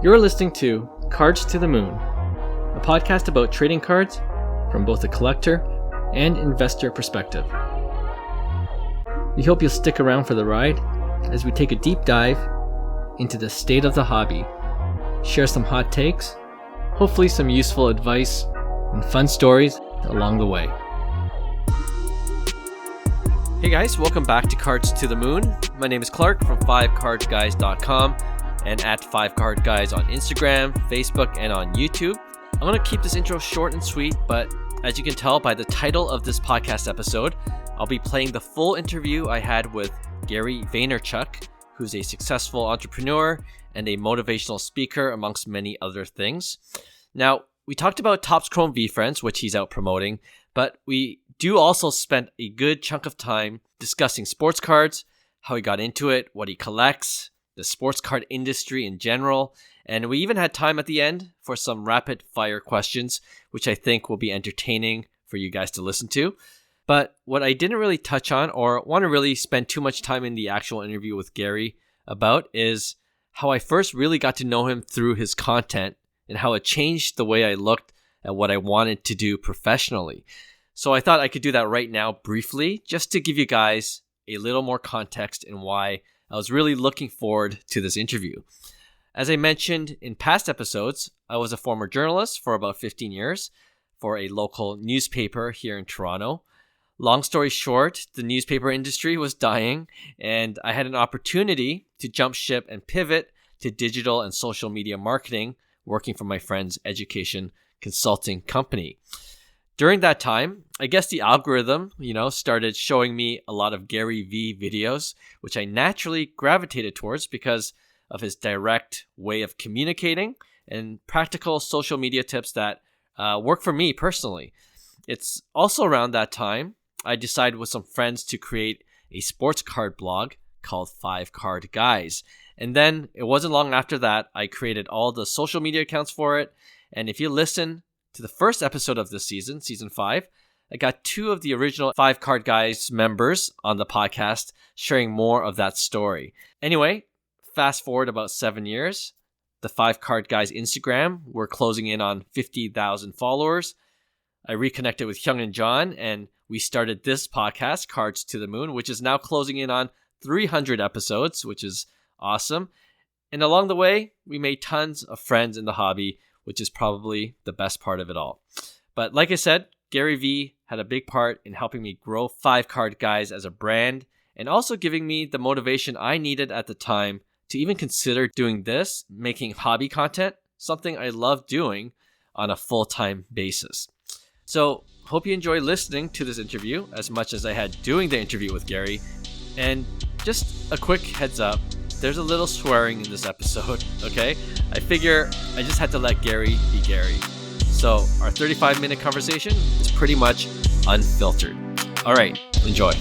You're listening to Cards to the Moon, a podcast about trading cards from both a collector and investor perspective. We hope you'll stick around for the ride as we take a deep dive into the state of the hobby, share some hot takes, hopefully some useful advice, and fun stories along the way. Hey guys, welcome back to Cards to the Moon. My name is Clark from 5cardsguys.com and at 5cardguys on Instagram, Facebook, and on YouTube. I'm going to keep this intro short and sweet, but as you can tell by the title of this podcast episode, I'll be playing the full interview I had with Gary Vaynerchuk, who's a successful entrepreneur and a motivational speaker, amongst many other things. Now, we talked about Topps Chrome Veefriends, which he's out promoting, but we do also spend a good chunk of time discussing sports cards, how he got into it, what he collects, the sports card industry in general, and we even had time at the end for some rapid fire questions, which I think will be entertaining for you guys to listen to. But what I didn't really touch on or want to really spend too much time in the actual interview with Gary about is how I first really got to know him through his content and how it changed the way I looked at what I wanted to do professionally. So I thought I could do that right now briefly, just to give you guys a little more context and why I was really looking forward to this interview. As I mentioned in past episodes, I was a former journalist for about 15 years for a local newspaper here in Toronto. Long story short, the newspaper industry was dying, and I had an opportunity to jump ship and pivot to digital and social media marketing, working for my friend's education consulting company. During that time, I guess the algorithm, started showing me a lot of Gary V videos, which I naturally gravitated towards because of his direct way of communicating and practical social media tips that work for me personally. It's also around that time I decided with some friends to create a sports card blog called 5 Card Guys. And then it wasn't long after that I created all the social media accounts for it. And if you listen to the first episode of this season, season 5, I got 2 of the original 5 Card Guys members on the podcast sharing more of that story. Anyway, fast forward about 7 years, the 5 Card Guys Instagram, we're closing in on 50,000 followers. I reconnected with Hyung and John, and we started this podcast, Cards to the Moon, which is now closing in on 300 episodes, which is awesome. And along the way, we made tons of friends in the hobby, which is probably the best part of it all. But like I said, Gary V had a big part in helping me grow 5 Card Guys as a brand and also giving me the motivation I needed at the time to even consider doing this, making hobby content, something I love doing on a full-time basis. So hope you enjoy listening to this interview as much as I had doing the interview with Gary. And just a quick heads up, there's a little swearing in this episode, okay? I figure I just had to let Gary be Gary. So our 35-minute conversation is pretty much unfiltered. All right, enjoy.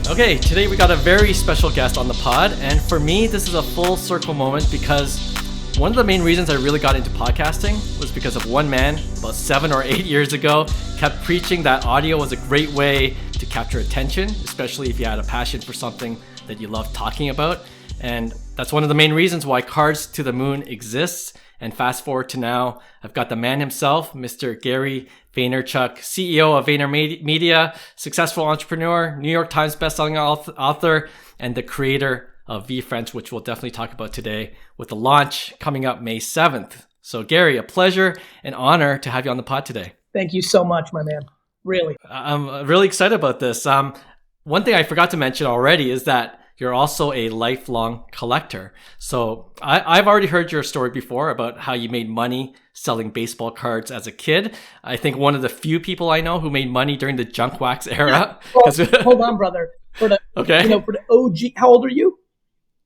Okay, today we got a very special guest on the pod. And for me, this is a full circle moment because one of the main reasons I really got into podcasting was because of one man about 7 or 8 years ago kept preaching that audio was a great way to capture attention, especially if you had a passion for something that you love talking about. And that's one of the main reasons why Cards to the Moon exists. And fast forward to now, I've got the man himself, Mr. Gary Vaynerchuk, CEO of VaynerMedia, successful entrepreneur, New York Times bestselling author, and the creator of Veefriends, which we'll definitely talk about today, with the launch coming up May 7th. So Gary, a pleasure and honor to have you on the pod today. Thank you so much, my man. Really. I'm really excited about this. One thing I forgot to mention already is that you're also a lifelong collector. So I've already heard your story before about how you made money selling baseball cards as a kid. I think one of the few people I know who made money during the junk wax era. Well, hold on, brother. For the OG, how old are you?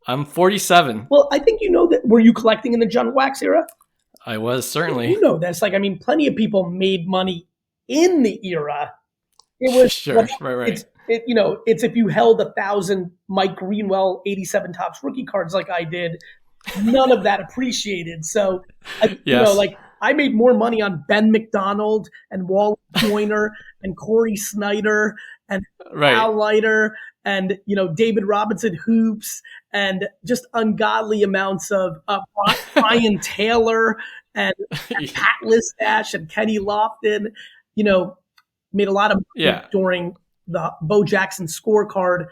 I'm 47. Well, I think you know that. Were you collecting in the junk wax era? I was, certainly. You know this. Plenty of people made money in the era. It was sure, right. It's if you held 1,000 Mike Greenwell 87 Topps rookie cards like I did, none of that appreciated. So, I made more money on Ben McDonald and Wally Joyner and Corey Snyder and Al Leiter and, David Robinson hoops and just ungodly amounts of Brian Taylor and Pat Listash and Kenny Lofton, made a lot of money during the Bo Jackson scorecard,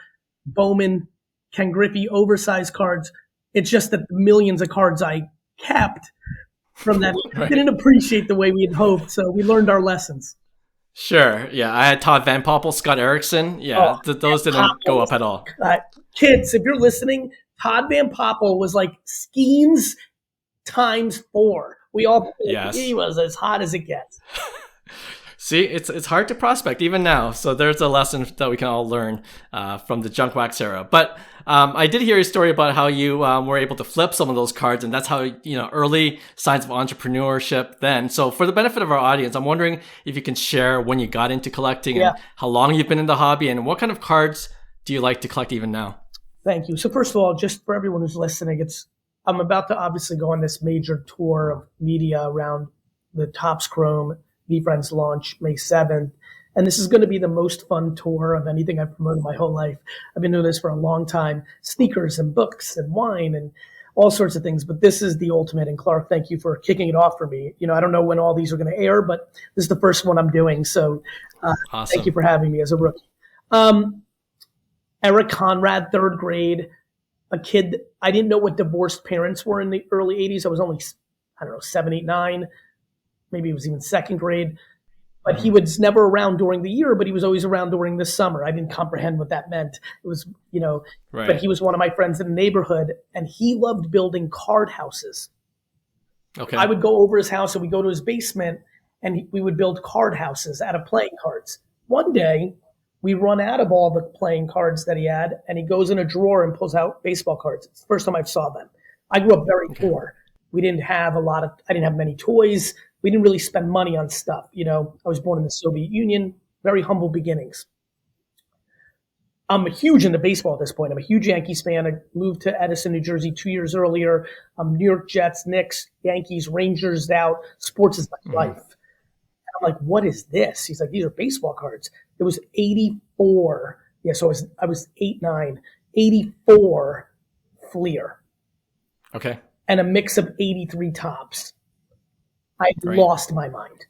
Bowman, Ken Griffey oversized cards. It's just that the millions of cards I kept from that didn't appreciate the way we had hoped. So we learned our lessons. Sure. Yeah. I had Todd Van Poppel, Scott Erickson. Yeah. Those didn't go up at all. Kids, if you're listening, Todd Van Poppel was like Skeens times 4. He was as hot as it gets. See, it's hard to prospect even now. So there's a lesson that we can all learn from the junk wax era. But I did hear a story about how you were able to flip some of those cards, and that's how, early signs of entrepreneurship then. So for the benefit of our audience, I'm wondering if you can share when you got into collecting and how long you've been in the hobby, and what kind of cards do you like to collect even now? Thank you. So first of all, just for everyone who's listening, I'm about to obviously go on this major tour of media around the Topps Chrome Veefriends launch May 7th. And this is going to be the most fun tour of anything I've promoted my whole life. I've been doing this for a long time. Sneakers and books and wine and all sorts of things. But this is the ultimate. And Clark, thank you for kicking it off for me. I don't know when all these are going to air, but this is the first one I'm doing. So awesome. Thank you for having me as a rookie. Eric Conrad, 3rd grade, a kid. I didn't know what divorced parents were in the early 80s. I was only, 7, 8, 9. Maybe it was even 2nd grade. But he was never around during the year, but he was always around during the summer. I didn't comprehend what that meant. It was, right. But he was one of my friends in the neighborhood, and he loved building card houses. Okay. I would go over his house, and we'd go to his basement, and we would build card houses out of playing cards. One day, we run out of all the playing cards that he had, and he goes in a drawer and pulls out baseball cards. It's the first time I saw them. I grew up very poor. I didn't have many toys. We didn't really spend money on stuff. I was born in the Soviet Union, very humble beginnings. I'm huge into baseball at this point. I'm a huge Yankees fan. I moved to Edison, New Jersey 2 years earlier. New York Jets, Knicks, Yankees, Rangers out. Sports is my life. And I'm like, what is this? He's like, these are baseball cards. It was 84. Yeah, so I was 8, 9. 84 Fleer. Okay. And a mix of 83 Topps. I lost my mind.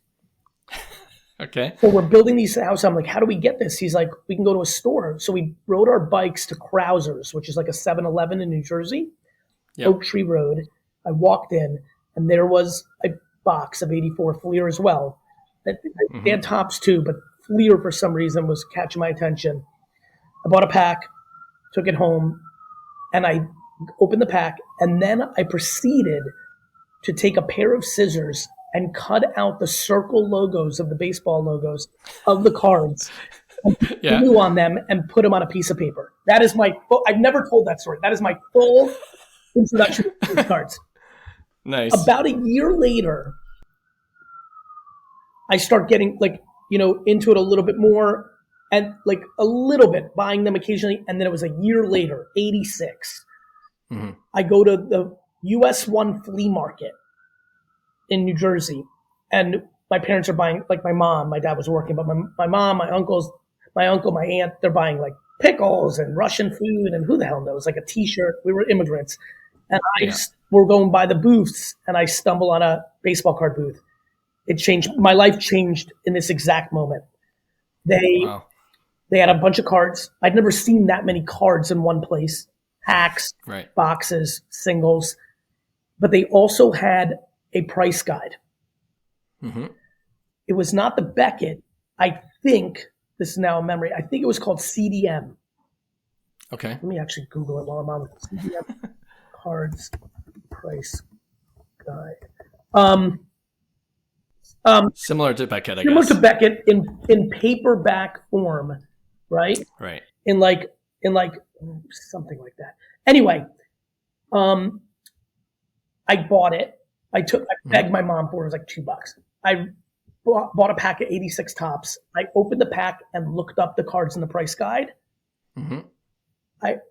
Okay. So we're building these houses. I'm like, how do we get this? He's like, we can go to a store. So we rode our bikes to Krauser's, which is like a 7-Eleven in New Jersey, Oak Tree Road. I walked in, and there was a box of 84 Fleer as well. They had Topps too, but Fleer for some reason was catching my attention. I bought a pack, took it home, and I opened the pack, and then I proceeded to take a pair of scissors and cut out the circle logos of the baseball logos of the cards, glue on them, and put them on a piece of paper. That is I've never told that story. That is my full introduction to these cards. Nice. About a year later, I start getting into it a little bit more, and a little bit, buying them occasionally. And then it was a year later, 86. I go to the US 1 flea market in New Jersey, and my parents are buying, my mom, my dad was working, but my mom, my uncle, my aunt, they're buying pickles and Russian food and who the hell knows, a t-shirt. We were immigrants. And we're going by the booths, and I stumble on a baseball card booth. It changed. My life changed in this exact moment. They had a bunch of cards. I'd never seen that many cards in one place. Packs, boxes, singles. But they also had a price guide. It was not the Beckett. I think, this is now a memory, I think it was called CDM. Okay. Let me actually Google it while I'm on with CDM. Cards price guide. Similar to Beckett, I guess. Similar to Beckett in paperback form, right? Right. In something like that. Anyway, I bought it. I begged my mom for it. It was $2. I bought a pack of 86 Topps. I opened the pack and looked up the cards in the price guide.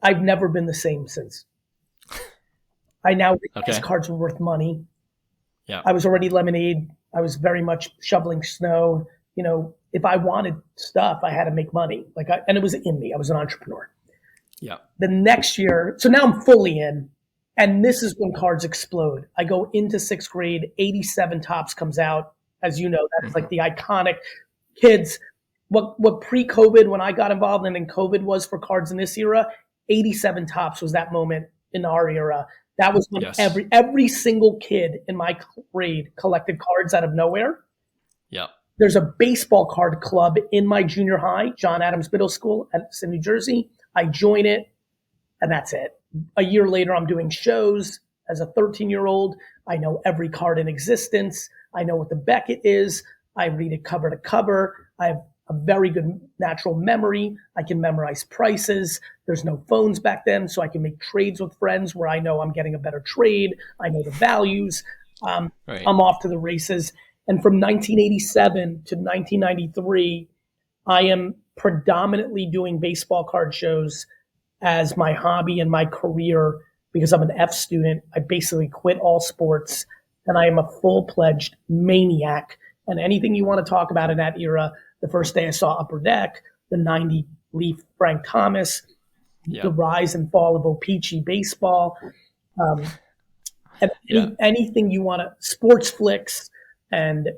I've never been the same since. I now realize cards were worth money. Yeah. I was already Lemonade. I was very much shoveling snow. If I wanted stuff, I had to make money. And it was in me. I was an entrepreneur. Yeah. The next year, so now I'm fully in, and this is when cards explode. I go into 6th grade, 87 Topps comes out. As you know, that's like the iconic kids. What pre-COVID, when I got involved and in COVID was for cards in this era, 87 Topps was that moment in our era. That was when every single kid in my grade collected cards out of nowhere. Yeah. There's a baseball card club in my junior high, John Adams Middle School in New Jersey. I join it, and that's it. A year later, I'm doing shows as a 13-year-old. I know every card in existence. I know what the Beckett is. I read it cover to cover. I have a very good natural memory. I can memorize prices. There's no phones back then, so I can make trades with friends where I know I'm getting a better trade. I know the values. I'm off to the races. And from 1987 to 1993, I am predominantly doing baseball card shows as my hobby and my career because I'm an F student. I basically quit all sports, and I am a full-fledged maniac. And anything you want to talk about in that era, the first day I saw Upper Deck, the 90 Leaf Frank Thomas, the rise and fall of O-Pee-Chee baseball, and anything you want to, sports flicks, and,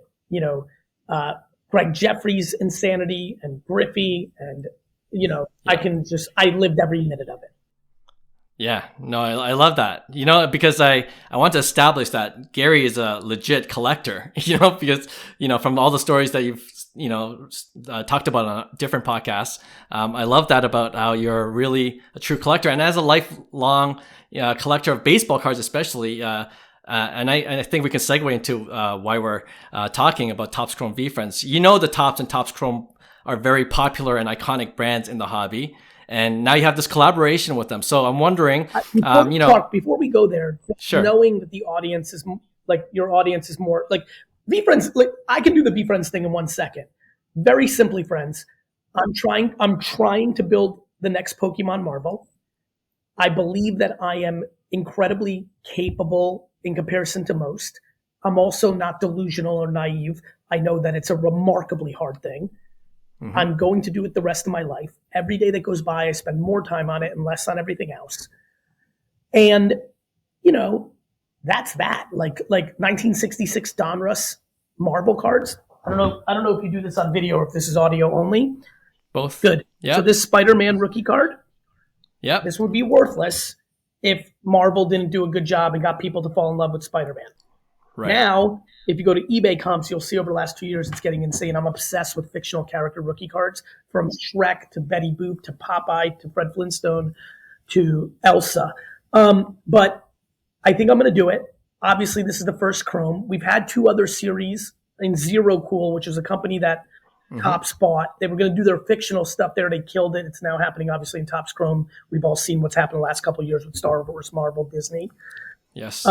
Greg Jeffries' insanity and Griffey. And, I lived every minute of it. Yeah, no, I love that, because I want to establish that Gary is a legit collector, because, from all the stories that you've, talked about on different podcasts. I love that about how you're really a true collector. And as a lifelong collector of baseball cards, especially, and I think we can segue into why we're talking about Topps Chrome Veefriends. The Topps and Topps Chrome are very popular and iconic brands in the hobby. And now you have this collaboration with them. So I'm wondering, before we go there, knowing that the audience is your audience is more like Veefriends, I can do the Veefriends thing in 1 second. Very simply, friends, I'm trying to build the next Pokemon Marvel. I believe that I am incredibly capable in comparison to most. I'm also not delusional or naive. I know that it's a remarkably hard thing. Mm-hmm. I'm going to do it the rest of my life. Every day that goes by, I spend more time on it and less on everything else. And, that's that. Like 1966 Donruss Marvel cards. I don't know if you do this on video or if this is audio only. Both. Good. Yeah. So this Spider-Man rookie card. Yeah. This would be worthless if Marvel didn't do a good job and got people to fall in love with Spider-Man. Right. Now, if you go to eBay comps, you'll see over the last 2 years, it's getting insane. I'm obsessed with fictional character rookie cards, from Shrek to Betty Boop to Popeye to Fred Flintstone to Elsa. But I think I'm going to do it. Obviously, this is the first Chrome. We've had 2 other series in Zero Cool, which is a company that Topps bought. They were going to do their fictional stuff there. They killed it. It's now happening, obviously, in Topps Chrome. We've all seen what's happened the last couple of years with Star Wars, Marvel, Disney. Yes.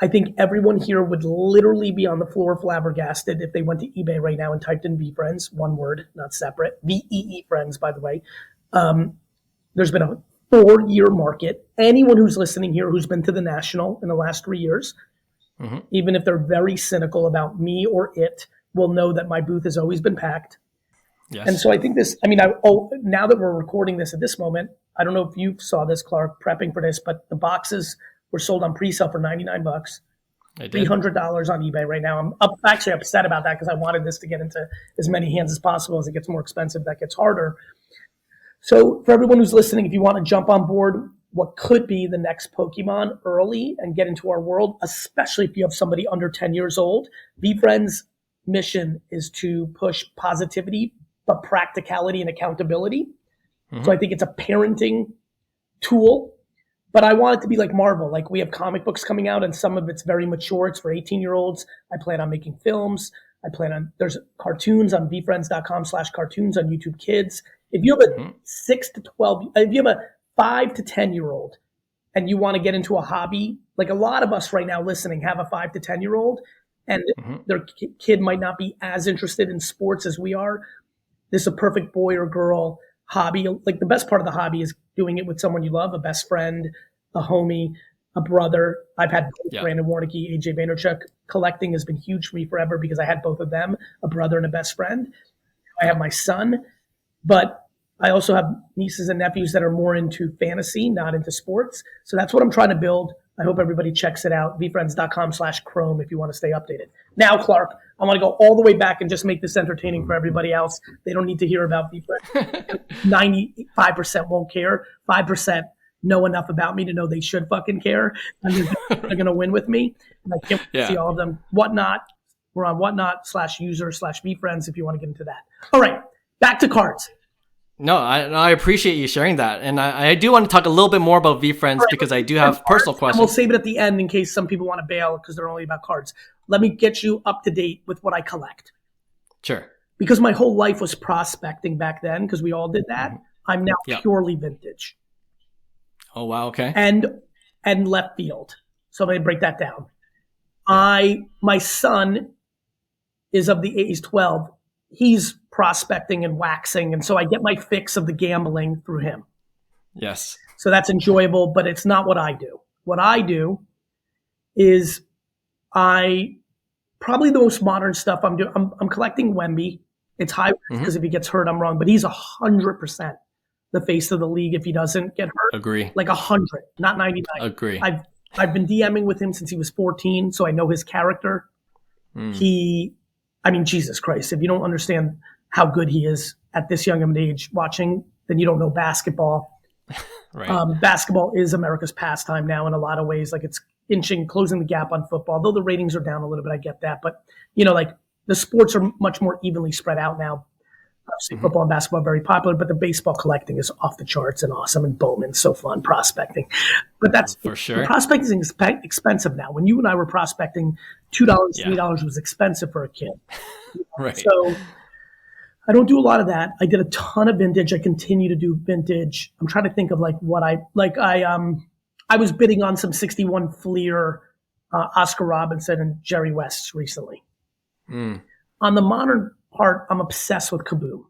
I think everyone here would literally be on the floor flabbergasted if they went to eBay right now and typed in Veefriends, one word, not separate, VEE Friends, by the way. There's been a 4-year market. Anyone who's listening here who's been to the National in the last 3 years, even if they're very cynical about me or it, will know that my booth has always been packed. Yes. And so I think now that we're recording this at this moment, I don't know if you saw this, Clark, prepping for this, but the boxes were sold on pre-sale for $99, $300 on eBay right now. I'm actually upset about that because I wanted this to get into as many hands as possible. As it gets more expensive, that gets harder. So for everyone who's listening, if you want to jump on board what could be the next Pokemon early and get into our world, especially if you have somebody under 10 years old, Veefriends' mission is to push positivity, but practicality and accountability. So I think it's a parenting tool. But I want it to be like Marvel. Like, we have comic books coming out, and some of it's very mature. It's for 18-year-olds. I plan on making films. There's cartoons on veefriends.com/cartoons on YouTube Kids. If you have a 6 to 12, if you have a 5 to 10-year-old and you want to get into a hobby, like a lot of us right now listening have a 5 to 10-year-old, and their kid might not be as interested in sports as we are. This is a perfect boy or girl hobby. Like, the best part of the hobby is doing it with someone you love, a best friend, a homie, a brother. I've had Brandon Warnke, AJ Vaynerchuk. Collecting has been huge for me forever because I had both of them, a brother and a best friend. I have my son, but I also have nieces and nephews that are more into fantasy, not into sports. So that's what I'm trying to build. I hope everybody checks it out. Veefriends.com/Chrome if you want to stay updated. Now, Clark, I want to go all the way back and just make this entertaining for everybody else. They don't need to hear about Veefriends. 95% won't care. 5% know enough about me to know they should fucking care. And they're going to win with me. And I can't see all of them. Whatnot. We're on whatnot/user/Veefriends if you want to get into that. All right. Back to cards. No, I appreciate you sharing that. And I do want to talk a little bit more about Veefriends because I do have personal questions. And we'll save it at the end in case some people want to bail because they're only about cards. Let me get you up to date with what I collect. Sure. Because my whole life was prospecting back then because we all did that. I'm now purely vintage. Oh, wow. Okay. And left field. So I'm going to break that down. My son is of the age 12. He's prospecting and waxing. And so I get my fix of the gambling through him. Yes. So that's enjoyable, but it's not what I do. What I do is probably the most modern stuff I'm doing. I'm collecting Wemby. It's high risk because if he gets hurt, I'm wrong, but he's 100% the face of the league if he doesn't get hurt. Agree. Like 100, not 99. Agree. I've been DMing with him since he was 14, so I know his character. Jesus Christ, if you don't understand how good he is at this young of an age watching, then you don't know basketball. Right. Basketball is America's pastime now in a lot of ways. Like it's closing the gap on football, though the ratings are down a little bit. I get that. But, like the sports are much more evenly spread out now. Obviously, football and basketball are very popular, but the baseball collecting is off the charts and awesome. And Bowman's so fun prospecting. But that's for sure. Prospecting is expensive now. When you and I were prospecting, $2, $3 was expensive for a kid. Right. So I don't do a lot of that. I did a ton of vintage. I continue to do vintage. I'm trying to think of I was bidding on some 61 Fleer, Oscar Robertson and Jerry West recently. On the modern part, I'm obsessed with Kaboom.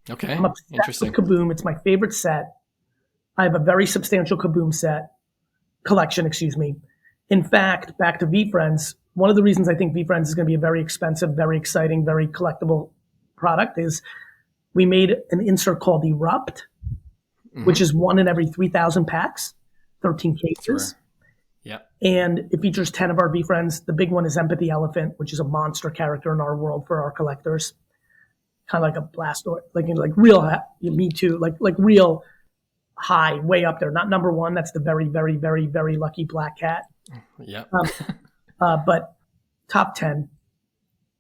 Okay. I'm obsessed with Kaboom. It's my favorite set. I have a very substantial Kaboom collection, excuse me. In fact, back to Veefriends, one of the reasons I think Veefriends is going to be a very expensive, very exciting, very collectible product is we made an insert called Erupt, which is 1 in every 3,000 packs, 13 cases. Sure. Yeah. And it features 10 of our Veefriends. The big one is Empathy Elephant, which is a monster character in our world for our collectors. Kind of like a Blastoise, like real, me too, like real high, way up there. Not number one. That's the very, very, very, very lucky black cat. Yeah. But top 10.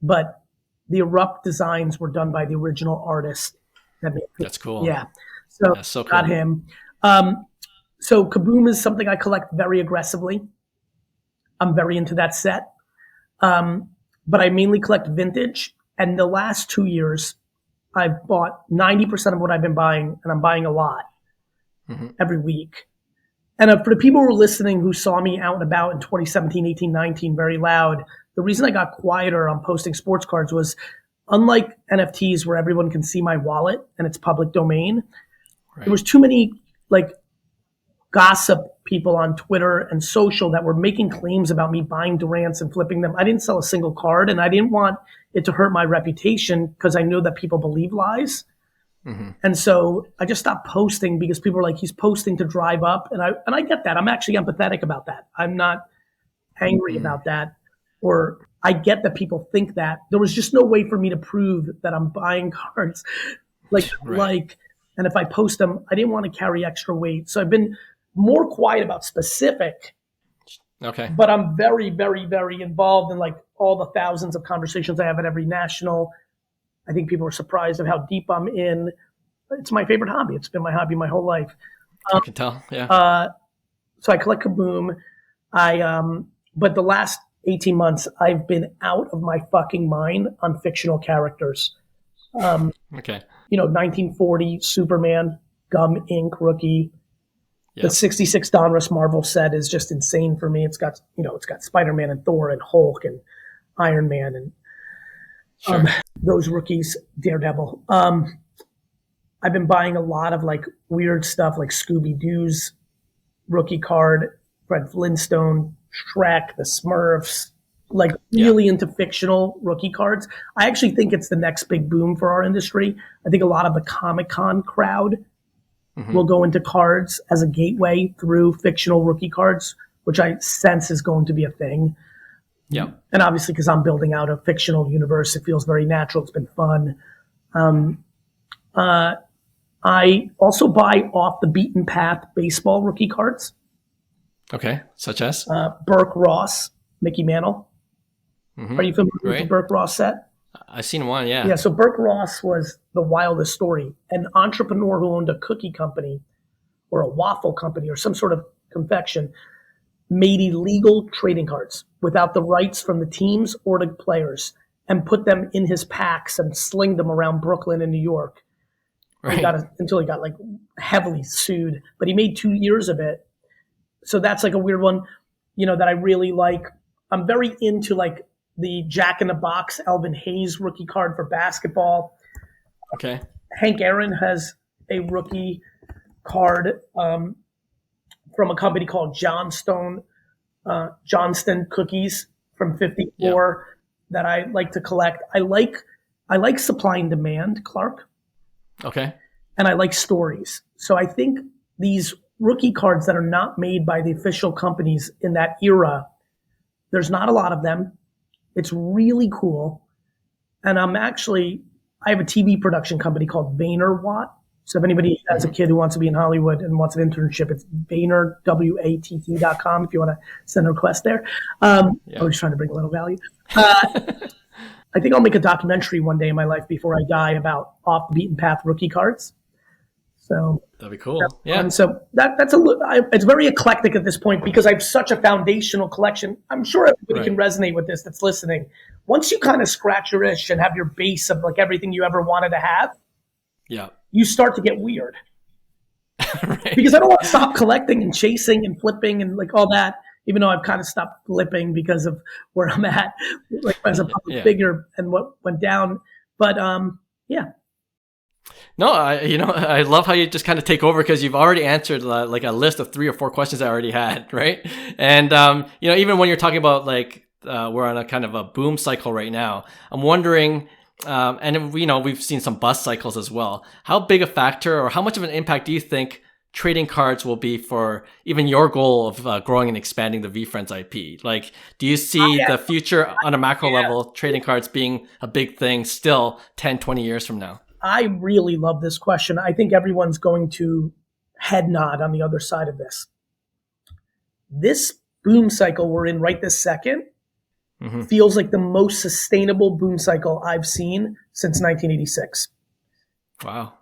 But the Erupt designs were done by the original artist. That's cool. Yeah. So cool. Got him. So Kaboom is something I collect very aggressively. I'm very into that set. But I mainly collect vintage. And the last 2 years, I've bought 90% of what I've been buying, and I'm buying a lot every week. And for the people who are listening who saw me out and about in 2017, 18, 19, very loud, the reason I got quieter on posting sports cards was, unlike NFTs where everyone can see my wallet and it's public domain, there was too many gossip people on Twitter and social that were making claims about me buying Durants and flipping them. I didn't sell a single card, and I didn't want it to hurt my reputation because I know that people believe lies. And so I just stopped posting because people were like, he's posting to drive up. And I get that. I'm actually empathetic about that. I'm not angry about that. Or I get that people think that. There was just no way for me to prove that I'm buying cards. And if I post them, I didn't want to carry extra weight. So I've been more quiet about specific. Okay. But I'm very, very, very involved in all the thousands of conversations I have at every national. I think people are surprised of how deep I'm in. It's my favorite hobby. It's been my hobby my whole life. I can tell. Yeah. So I collect Kaboom. But the last 18 months, I've been out of my fucking mind on fictional characters. Okay. 1940 Superman, Gum Inc. rookie. Yep. The 66 Donruss Marvel set is just insane for me. It's got Spider-Man and Thor and Hulk and Iron Man and those rookies, Daredevil. I've been buying a lot of weird stuff like Scooby-Doo's rookie card, Fred Flintstone, Shrek, the Smurfs, like really into fictional rookie cards. I actually think it's the next big boom for our industry. I think a lot of the Comic-Con crowd will go into cards as a gateway through fictional rookie cards, which I sense is going to be a thing. Yeah. And obviously, because I'm building out a fictional universe, it feels very natural. It's been fun. I also buy off the beaten path baseball rookie cards. Okay. Such as? Burke Ross, Mickey Mantle. Are you familiar with the Burke Ross set? I've seen one, yeah. Yeah, so Burke Ross was the wildest story. An entrepreneur who owned a cookie company or a waffle company or some sort of confection made illegal trading cards without the rights from the teams or the players and put them in his packs and slinged them around Brooklyn and New York. Right. Until he got like heavily sued. But he made 2 years of it. So that's like a weird one, that I really like. I'm very into like the Jack in the Box Elvin Hayes rookie card for basketball. Okay. Hank Aaron has a rookie card from a company called Johnston Cookies from 54 that I like to collect. I like supply and demand, Clark. Okay. And I like stories. So I think these rookie cards that are not made by the official companies in that era, there's not a lot of them. It's really cool. And I have a TV production company called Vaynerwatt. So if anybody has a kid who wants to be in Hollywood and wants an internship, it's Vayner, WATT.com if you want to send a request there. I was trying to bring a little value. I think I'll make a documentary one day in my life before I die about off the beaten path rookie cards. So that'd be cool. Yeah. And so it's very eclectic at this point because I have such a foundational collection. I'm sure everybody can resonate with this that's listening. Once you kind of scratch your itch and have your base of like everything you ever wanted to have, you start to get weird. Right. Because I don't want to stop collecting and chasing and flipping and like all that, even though I've kind of stopped flipping because of where I'm at, like as a public figure and what went down. But yeah. No, I love how you just kind of take over because you've already answered like a list of 3 or 4 questions I already had, right? And even when you're talking about like we're on a kind of a boom cycle right now, I'm wondering, and we've seen some bust cycles as well. How big a factor or how much of an impact do you think trading cards will be for even your goal of growing and expanding the Veefriends IP? Like, do you see the future on a macro level, trading cards being a big thing still 10, 20 years from now? I really love this question. I think everyone's going to head nod on the other side of this. This boom cycle we're in right this second feels like the most sustainable boom cycle I've seen since 1986. Wow.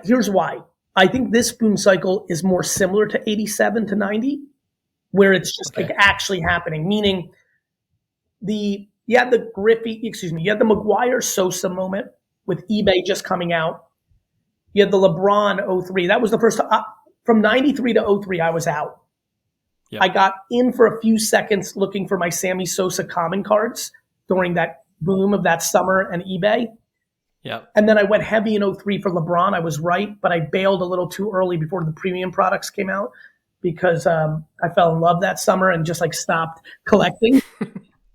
Here's why. I think this boom cycle is more similar to 87 to 90, where it's just like actually happening, meaning you had the McGuire Sosa moment with eBay just coming out. You had the LeBron 03. That was the first from 93 to 03, I was out. Yep. I got in for a few seconds looking for my Sammy Sosa common cards during that boom of that summer and eBay. Yep. And then I went heavy in 03 for LeBron. I was right, but I bailed a little too early before the premium products came out because I fell in love that summer and just like stopped collecting.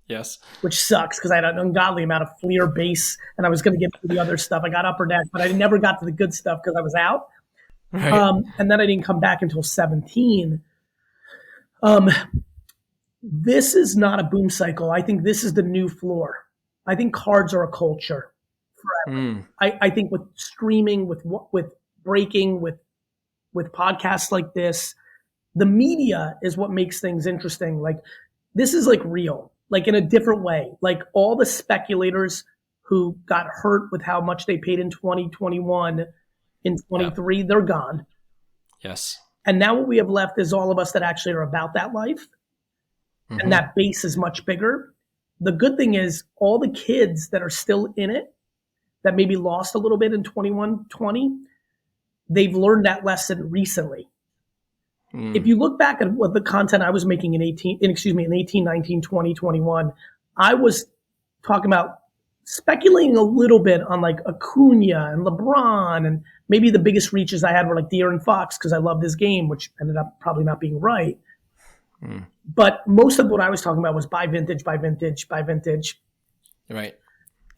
Yes. Which sucks because I had an ungodly amount of Fleer base and I was going to get to the other stuff. I got Upper Deck, but I never got to the good stuff because I was out. Right. And then I didn't come back until 17. This is not a boom cycle. I think this is the new floor. I think cards are a culture forever. I think with streaming, with breaking, with podcasts like this, the media is what makes things interesting. Like this is like real. Like in a different way, like all the speculators who got hurt with how much they paid in 2021, in 23, they're gone. Yes. And now what we have left is all of us that actually are about that life. And that base is much bigger. The good thing is all the kids that are still in it, that maybe lost a little bit in 21, 20, they've learned that lesson recently. If you look back at what the content I was making in 18, 19, 20, 21, I was talking about speculating a little bit on like Acuna and LeBron, and maybe the biggest reaches I had were like De'Aaron Fox because I love this game, which ended up probably not being right. But most of what I was talking about was buy vintage, buy vintage, buy vintage. Right.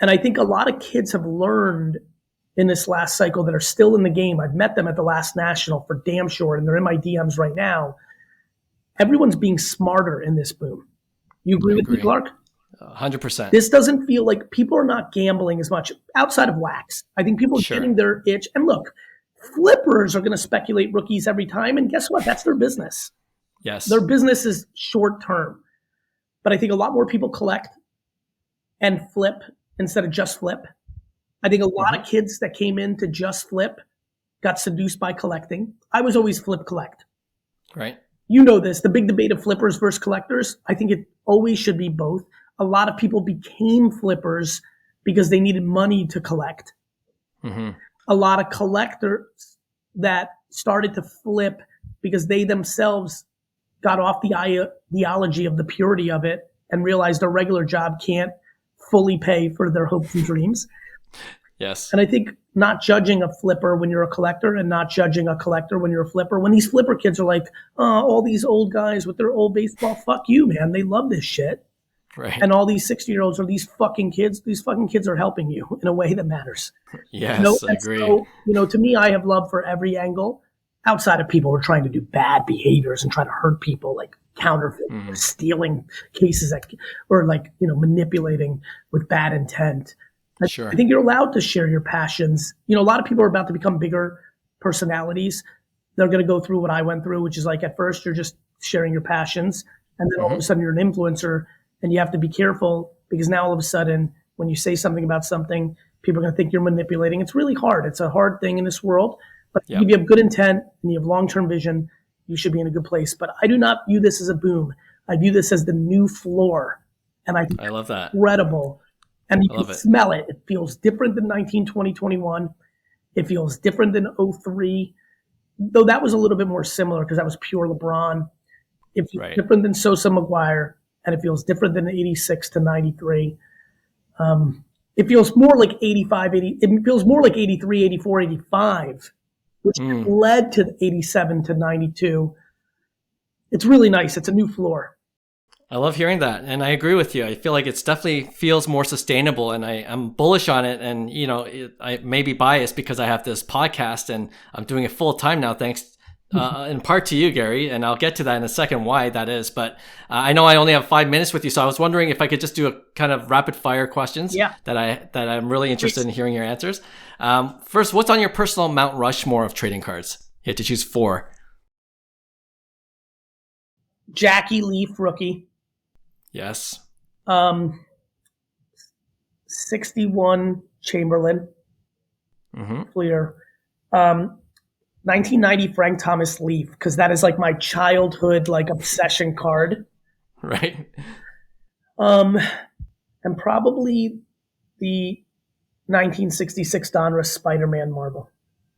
And I think a lot of kids have learned in this last cycle that are still in the game. I've met them at the last national for damn sure, and they're in my DMs right now. Everyone's being smarter in this boom. You agree with me, Clark? 100%. This doesn't feel like people are not gambling as much outside of wax. I think people are getting their itch. And look, flippers are going to speculate rookies every time. And guess what? That's their business. Yes. Their business is short term. But I think a lot more people collect and flip instead of just flip. I think a lot of kids that came in to just flip got seduced by collecting. I was always flip collect. Right. You know this, the big debate of flippers versus collectors. I think it always should be both. A lot of people became flippers because they needed money to collect. A lot of collectors that started to flip because they themselves got off the ideology of the purity of it and realized a regular job can't fully pay for their hopes and dreams. Yes. And I think not judging a flipper when you're a collector and not judging a collector when you're a flipper. When these flipper kids are like, oh, all these old guys with their old baseball, fuck you, man. They love this shit. Right. And all these 60-year-olds are these fucking kids. These fucking kids are helping you in a way that matters. Yes, I agree. So, to me, I have love for every angle outside of people who are trying to do bad behaviors and trying to hurt people, like counterfeit, or stealing cases, or manipulating with bad intent. Sure. I think you're allowed to share your passions. A lot of people are about to become bigger personalities. They're going to go through what I went through, which is like at first you're just sharing your passions. And then all of a sudden you're an influencer and you have to be careful because now all of a sudden when you say something about something, people are going to think you're manipulating. It's really hard. It's a hard thing in this world. But if you have good intent and you have long-term vision, you should be in a good place. But I do not view this as a boom. I view this as the new floor. And I think I love that. Incredible. And you can smell it. It feels different than 19, 20, 21. It feels different than 03. Though that was a little bit more similar because that was pure LeBron. It feels different than Sosa McGuire. And it feels different than 86 to 93. It feels more like 85, 80. It feels more like 83, 84, 85, which led to 87 to 92. It's really nice. It's a new floor. I love hearing that. And I agree with you. I feel like it's definitely feels more sustainable and I'm bullish on it. And, I may be biased because I have this podcast and I'm doing it full time now, thanks in part to you, Gary. And I'll get to that in a second, why that is. But I know I only have 5 minutes with you. So I was wondering if I could just do a kind of rapid fire questions that I'm really interested in hearing your answers. First, what's on your personal Mount Rushmore of trading cards? You have to choose 4. Jackie Leaf rookie. Yes. 61 Chamberlain. Clear. 1990 Frank Thomas Leaf, because that is like my childhood obsession card. Right. And probably the 1966 Donruss Spider-Man marble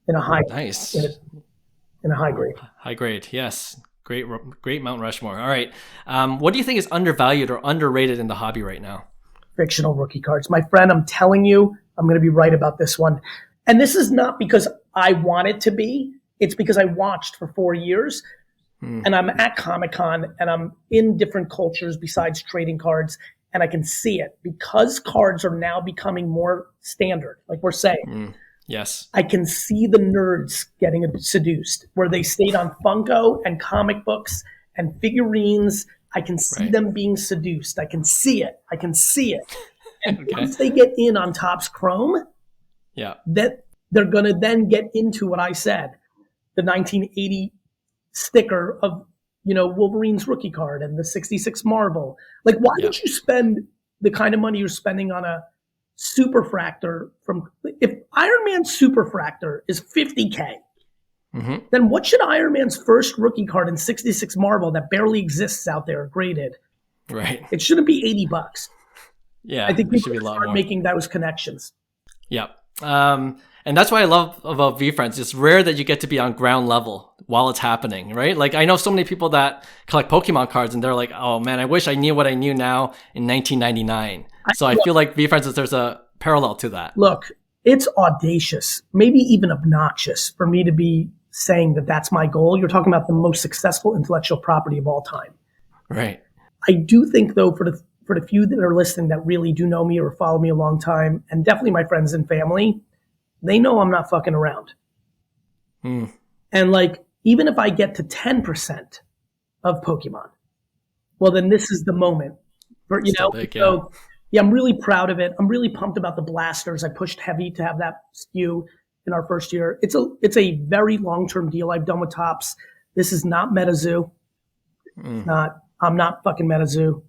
in a high nice in a high grade. High grade, yes. Great Mount Rushmore. All right. What do you think is undervalued or underrated in the hobby right now? Fictional rookie cards. My friend, I'm telling you, I'm going to be right about this one. And this is not because I want it to be. It's because I watched for 4 years. And I'm at Comic-Con and I'm in different cultures besides trading cards. And I can see it because cards are now becoming more standard, like we're saying. Yes. I can see the nerds getting seduced where they stayed on Funko and comic books and figurines. I can see them being seduced. I can see it. And once they get in on Topps Chrome, that they're going to then get into what I said, the 1980 sticker of, Wolverine's rookie card and the 66 Marvel. Like, why would you spend the kind of money you're spending on a Superfractor if Iron Man's Superfractor is $50K, then what should Iron Man's first rookie card in 66 Marvel that barely exists out there graded? Right. It shouldn't be $80. Yeah. I think we should be a lot start more. Making those connections. Yeah. And that's what I love about Veefriends. It's rare that you get to be on ground level while it's happening, right? Like I know so many people that collect Pokemon cards and they're like, oh man, I wish I knew what I knew now in 1999. So I feel like Veefriends, there's a parallel to that. Look, it's audacious, maybe even obnoxious for me to be saying that that's my goal. You're talking about the most successful intellectual property of all time. Right. I do think, though, for the few that are listening that really do know me or follow me a long time, and definitely my friends and family, they know I'm not fucking around. And like, even if I get to 10% of Pokemon, well, then this is the moment for, Still big, yeah. So yeah, I'm really proud of it. I'm really pumped about the blasters. I pushed heavy to have that SKU in our first year. It's a very long-term deal I've done with Topps. This is not MetaZoo. I'm not fucking MetaZoo.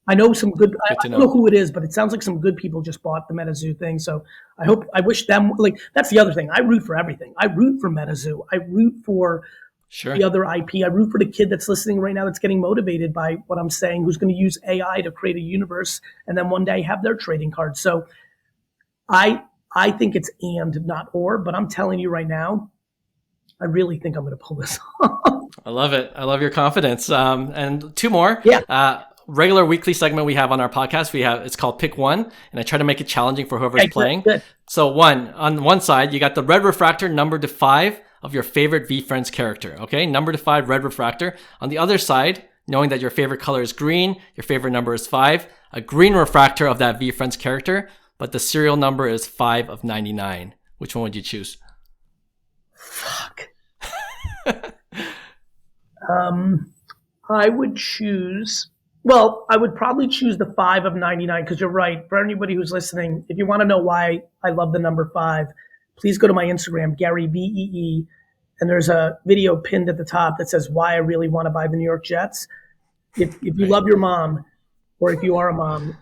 I know some good, I don't know who it is, but it sounds like some good people just bought the MetaZoo thing. So I wish them, like, that's the other thing. I root for everything. I root for MetaZoo. I root for the other IP. I root for the kid that's listening right now that's getting motivated by what I'm saying, who's going to use AI to create a universe and then one day have their trading cards. So I think it's and, not or, but I'm telling you right now, I really think I'm going to pull this off. I love it. I love your confidence. And two more. Yeah. Regular weekly segment we have on our podcast. It's called Pick One, and I try to make it challenging for whoever's playing. Good. So on one side, you got the red refractor numbered to 5 of your favorite VeeFriends character. Okay, number to 5 red refractor. On the other side, knowing that your favorite color is green, your favorite number is 5, a green refractor of that VeeFriends character, but the serial number is 5 of 99. Which one would you choose? Fuck. I would choose. Well, I would probably choose the 5 of 99 because you're right. For anybody who's listening, if you want to know why I love the number 5, please go to my Instagram, Gary Vee, and there's a video pinned at the top that says why I really want to buy the New York Jets. If you love your mom, or if you are a mom,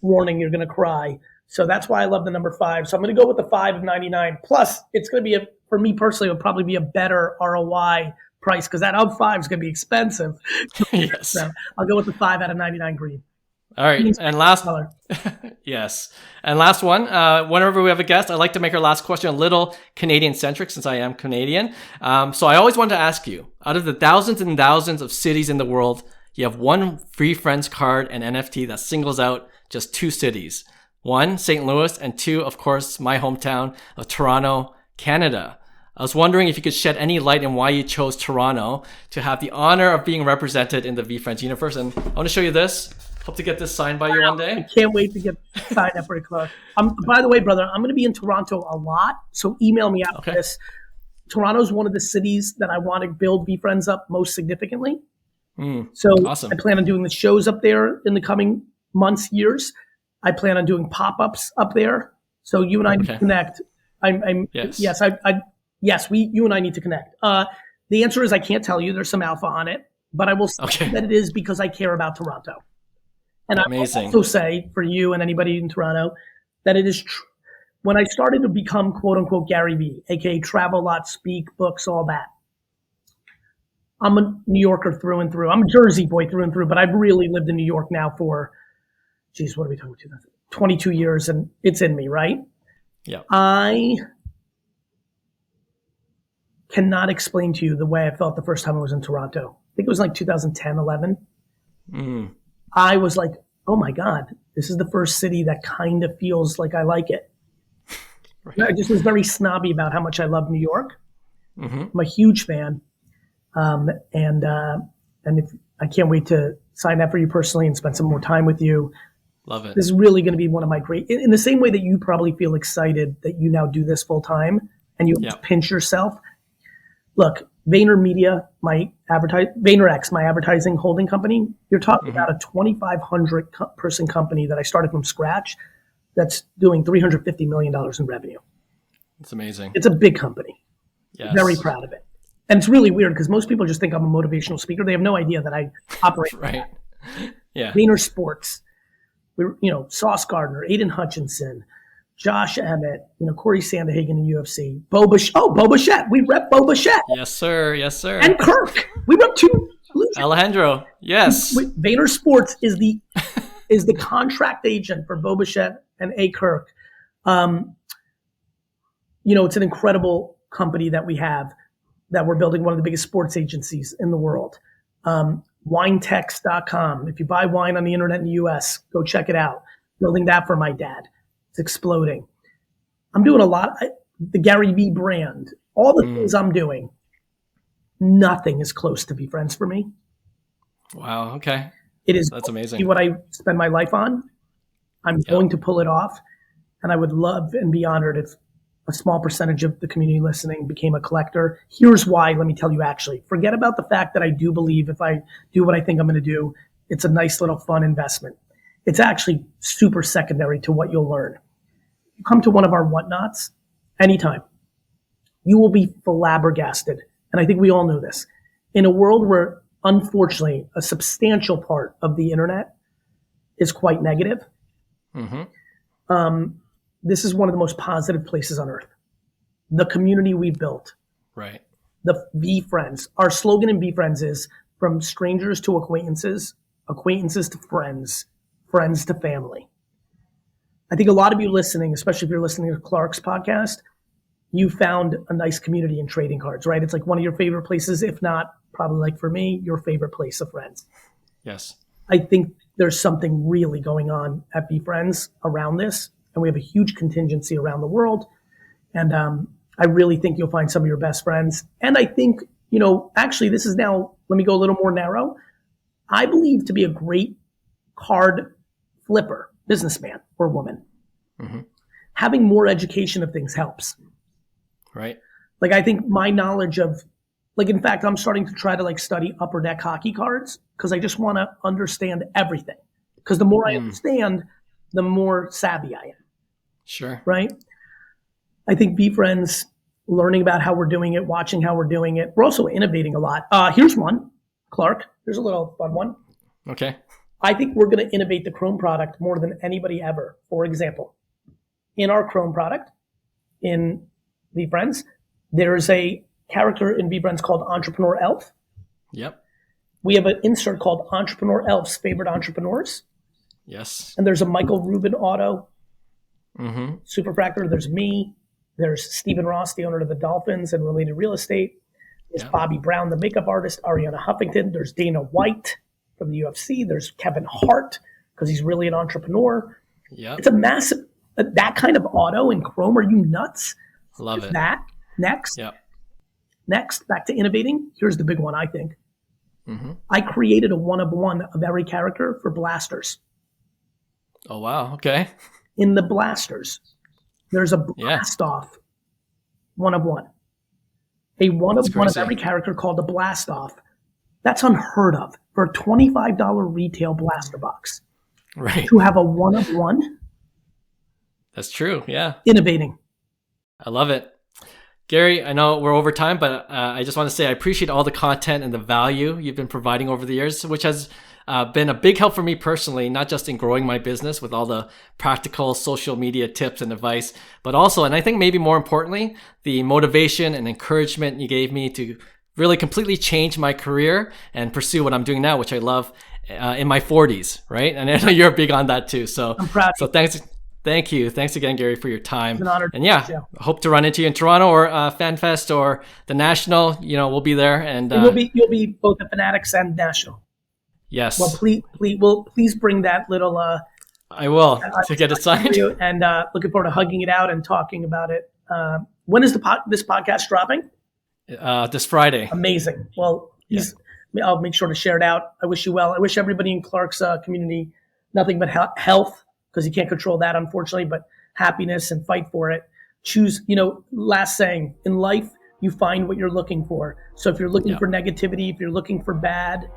warning, you're going to cry. So that's why I love the number 5. So I'm going to go with the 5 of 99. Plus, it's going to be for me personally, it'll probably be a better ROI price because that of 5 is going to be expensive. Yes. So I'll go with the 5 out of 99 green. All right. And last color. Yes. And last one, whenever we have a guest, I like to make our last question a little Canadian centric since I am Canadian. So I always wanted to ask you, out of the thousands and thousands of cities in the world, you have one VeeFriends card and NFT that singles out just 2 cities. 1, St. Louis, and 2, of course, my hometown of Toronto, Canada. I was wondering if you could shed any light on why you chose Toronto to have the honor of being represented in the VeeFriends universe. And I want to show you this. Hope to get this signed by you one day. I can't wait to get signed up for a club. By the way, brother, I'm going to be in Toronto a lot, so email me after this. Toronto's one of the cities that I want to build VeeFriends up most significantly. So awesome. I plan on doing the shows up there in the coming months, years. I plan on doing pop-ups up there. So you and I need to connect. Yes, you and I need to connect. The answer is I can't tell you. There's some alpha on it, but I will say that it is because I care about Toronto. And I will also say for you and anybody in Toronto that it is true. When I started to become quote unquote Gary Vee, aka travel a lot, speak, books, all that, I'm a New Yorker through and through. I'm a Jersey boy through and through, but I've really lived in New York now for, what are we talking about? 22 years, and it's in me, right? Yeah. I cannot explain to you the way I felt the first time I was in Toronto. I think it was like 2010, 11. I was like, oh my God, this is the first city that kind of feels like I like it. I just was very snobby about how much I love New York. I'm a huge fan. And if I can't wait to sign up for you personally and spend some more time with you. Love it. This is really going to be one of my in the same way that you probably feel excited that you now do this full time and you pinch yourself. Look, VaynerMedia, VaynerX, my advertising holding company, you're talking about a 2,500 person company that I started from scratch that's doing $350 million in revenue. It's amazing. It's a big company. Yes. Very proud of it. And it's really weird because most people just think I'm a motivational speaker. They have no idea that I operate. Right. Yeah. Vayner Sports. Sauce Gardner, Aiden Hutchinson, Josh Emmett, Corey Sandhagen in UFC, Boba Fett. We rep Boba Fett. Yes, sir. Yes, sir. And Kirk. We rep 2. Alejandro. Yes. Vayner Sports is the contract agent for Boba Fett and A. Kirk. It's an incredible company that we have that we're building one of the biggest sports agencies in the world. Winetex.com. If you buy wine on the internet in the US, go check it out. Building that for my dad. It's exploding. I'm doing a lot. The Gary Vee brand, all the things I'm doing, nothing is close to VeeFriends for me. Wow. Okay. That's amazing. What I spend my life on. I'm going to pull it off. And I would love and be honored if a small percentage of the community listening became a collector. Here's why. Let me tell you, actually. Forget about the fact that I do believe if I do what I think I'm going to do, it's a nice little fun investment. It's actually super secondary to what you'll learn. You come to one of our whatnots anytime, you will be flabbergasted. And I think we all know this. In a world where, unfortunately, a substantial part of the internet is quite negative, this is one of the most positive places on earth. The community we built. Right. The Veefriends. Our slogan in Veefriends is from strangers to acquaintances, acquaintances to friends, friends to family. I think a lot of you listening, especially if you're listening to Clark's podcast, you found a nice community in trading cards, right? It's like one of your favorite places, if not probably like for me, your favorite place of friends. Yes. I think there's something really going on at Veefriends around this, and we have a huge contingency around the world. And I really think you'll find some of your best friends. And I think, actually this is now, let me go a little more narrow. I believe to be a great card flipper, businessman or woman, having more education of things helps. Right. Like, I think my knowledge of, like, in fact, I'm starting to try to like study upper deck hockey cards because I just want to understand everything. Because the more I understand, the more savvy I am. Sure. Right. I think Veefriends, learning about how we're doing it, watching how we're doing it. We're also innovating a lot. Here's one, Clark. Here's a little fun one. Okay. I think we're going to innovate the Chrome product more than anybody ever. For example, in our Chrome product, in Veefriends, there's a character in Veefriends called Entrepreneur Elf. Yep. We have an insert called Entrepreneur Elf's Favorite Entrepreneurs. Yes. And there's a Michael Rubin auto. Superfractor. There's me. There's Stephen Ross, the owner of the Dolphins and related real estate. There's Bobby Brown, the makeup artist. Ariana Huffington. There's Dana White from the UFC. There's Kevin Hart because he's really an entrepreneur. Yeah. It's a massive, that kind of auto in Chrome. Are you nuts? Love it. That. Next. Yep. Next, back to innovating. Here's the big one, I think. I created a one-of-one of every character for blasters. Oh, wow. Okay. In the blasters, there's a blast-off one-of-one. A one-of-one of every character called a blast-off. That's unheard of for a $25 retail blaster box. Right. To have a one-of-one. That's true. Yeah. Innovating. I love it. Gary, I know we're over time, but I just want to say I appreciate all the content and the value you've been providing over the years, which has been a big help for me personally, not just in growing my business with all the practical social media tips and advice, but also, and I think maybe more importantly, the motivation and encouragement you gave me to really completely change my career and pursue what I'm doing now, which I love in my 40s, right? And I know you're big on that too. So I'm proud. So thank you. Thanks again, Gary, for your time. It's an honor. And yeah, hope to run into you in Toronto or FanFest or the National. We'll be there. And you'll be both the Fanatics and National. Yes. Well, please bring that little. I will to get it signed. And looking forward to hugging it out and talking about it. When is this podcast dropping? This Friday. Amazing. Well, I'll make sure to share it out. I wish you well. I wish everybody in Clark's community nothing but health, because you can't control that, unfortunately, but happiness, and fight for it. Choose, last saying, in life, you find what you're looking for. So if you're looking for negativity, if you're looking for bad,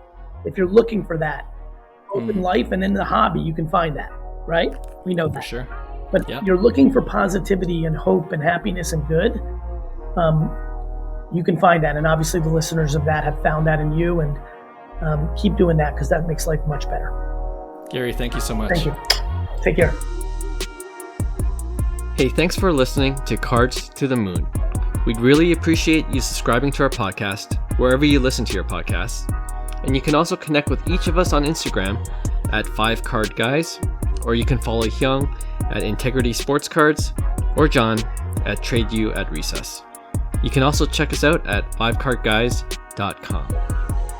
if you're looking for that, both in life and in the hobby, you can find that, right? We know that. For sure. But you're looking for positivity and hope and happiness and good, you can find that. And obviously the listeners of that have found that in you, and keep doing that, because that makes life much better. Gary, thank you so much. Thank you. Take care. Hey, thanks for listening to Cards to the Moon. We'd really appreciate you subscribing to our podcast wherever you listen to your podcasts. And you can also connect with each of us on Instagram at 5cardguys, or you can follow Hyung at Integrity Sports Cards, or John at TradeU at Recess. You can also check us out at 5cardguys.com.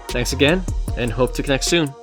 Thanks again, and hope to connect soon.